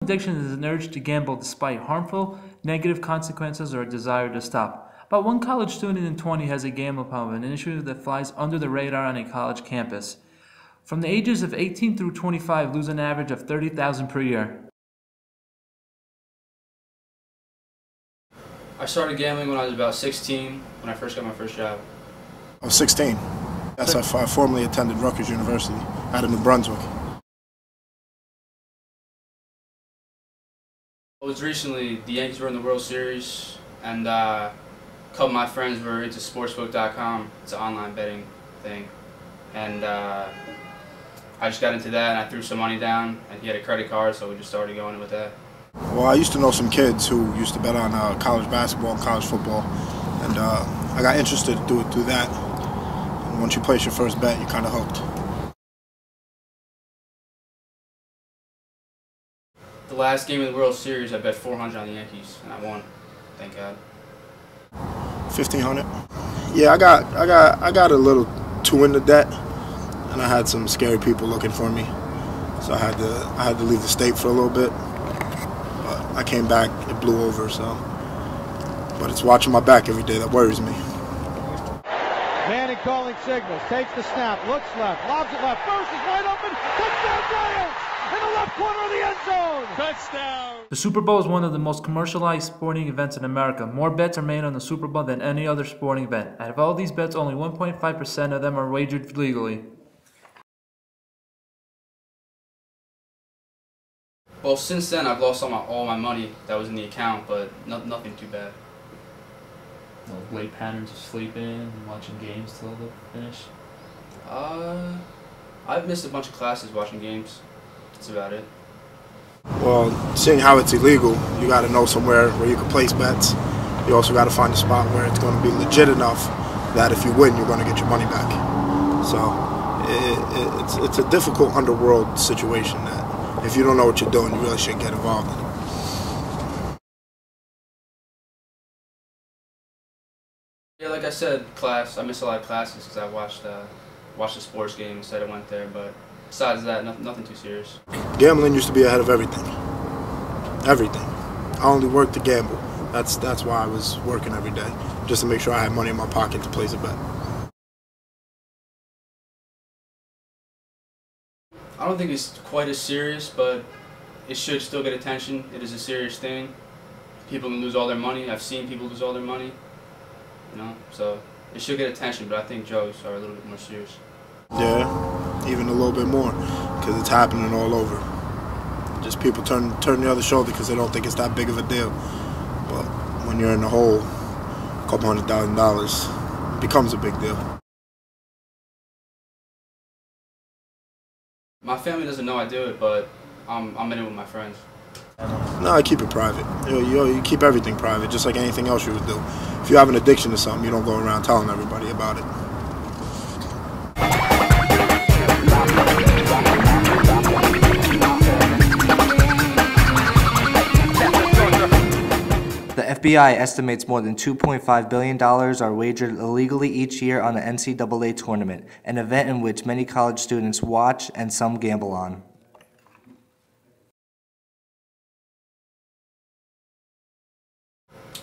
Addiction is an urge to gamble despite harmful, negative consequences or a desire to stop. About one college student in 20 has a gambling problem, an issue that flies under the radar on a college campus. From the ages of 18 through 25 lose an average of $30,000 per year. I started gambling when I was about 16, when I first got my first job. I was 16. Yes, I formerly attended Rutgers University out of New Brunswick. It was recently, the Yankees were in the World Series, and a couple of my friends were into sportsbook.com. It's an online betting thing. And I just got into that, and I threw some money down, and he had a credit card, so we just started going with that. Well, I used to know some kids who used to bet on college basketball and college football, and I got interested to do it through that. And once you place your first bet, you're kind of hooked. The last game of the World Series, I bet $400 on the Yankees, and I won. Thank God. 1,500. Yeah, I got a little too into debt, and I had some scary people looking for me, so I had to leave the state for a little bit. But I came back, it blew over. So, but it's watching my back every day that worries me. Manning calling signals, takes the snap, looks left, lobs it left, first is wide open, touchdown Giants! In the left corner of the end zone! Touchdown! The Super Bowl is one of the most commercialized sporting events in America. More bets are made on the Super Bowl than any other sporting event. Out of all these bets, only 1.5% of them are wagered legally. Well, since then, I've lost all my money that was in the account, but nothing too bad. No late patterns of sleeping and watching games till the finish? I've missed a bunch of classes watching games. That's about it. Well, seeing how it's illegal, you got to know somewhere where you can place bets. You also got to find a spot where it's going to be legit enough that if you win, you're going to get your money back. So it's a difficult underworld situation that if you don't know what you're doing, you really shouldn't get involved in it. Yeah, like I said, class. I missed a lot of classes because I watched the sports game instead I went there. But besides that, nothing too serious. Gambling used to be ahead of everything. Everything. I only worked to gamble. That's why I was working every day, just to make sure I had money in my pocket to place a bet. I don't think it's quite as serious, but it should still get attention. It is a serious thing. People can lose all their money. I've seen people lose all their money. You know, so it should get attention, but I think drugs are a little bit more serious. Yeah, even a little bit more, because it's happening all over. Just people turn the other shoulder because they don't think it's that big of a deal. But when you're in the hole, a couple $100,000 becomes a big deal. My family doesn't know I do it, but I'm in it with my friends. No, I keep it private. You keep everything private, just like anything else you would do. If you have an addiction to something, you don't go around telling everybody about it. The FBI estimates more than $2.5 billion are wagered illegally each year on the NCAA tournament, an event in which many college students watch and some gamble on.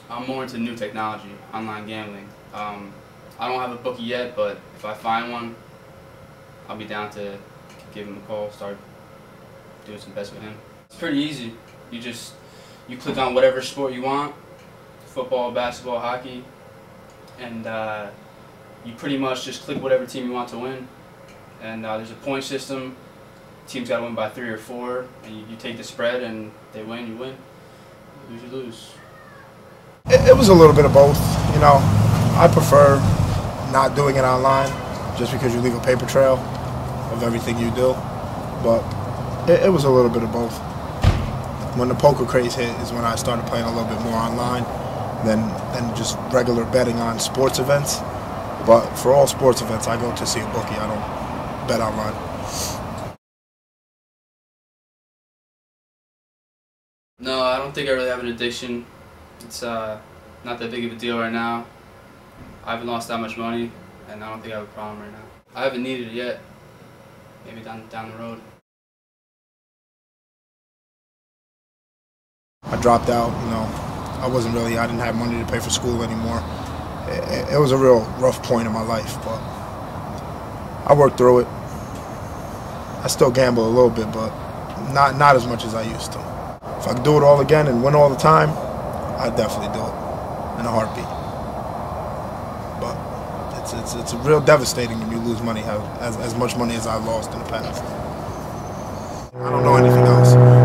I'm more into new technology, online gambling. I don't have a bookie yet, but if I find one, I'll be down to give him a call, start doing some bets with him. It's pretty easy. You click on whatever sport you want, football, basketball, hockey, and you pretty much just click whatever team you want to win. And there's a point system. Team's got to win by 3 or 4, and you take the spread, and they win, you win. Lose, you lose. It was a little bit of both, you know. I prefer not doing it online just because you leave a paper trail of everything you do, but it was a little bit of both. When the poker craze hit is when I started playing a little bit more online than just regular betting on sports events. But for all sports events, I go to see a bookie. I don't bet online. No, I don't think I really have an addiction. It's not that big of a deal right now. I haven't lost that much money, and I don't think I have a problem right now. I haven't needed it yet. Maybe down the road. I dropped out, I didn't have money to pay for school anymore. It was a real rough point in my life, but I worked through it. I still gamble a little bit, but not as much as I used to. If I could do it all again and win all the time, I'd definitely do it in a heartbeat. But it's real devastating when you lose money, as much money as I've lost in the past. I don't know anything else.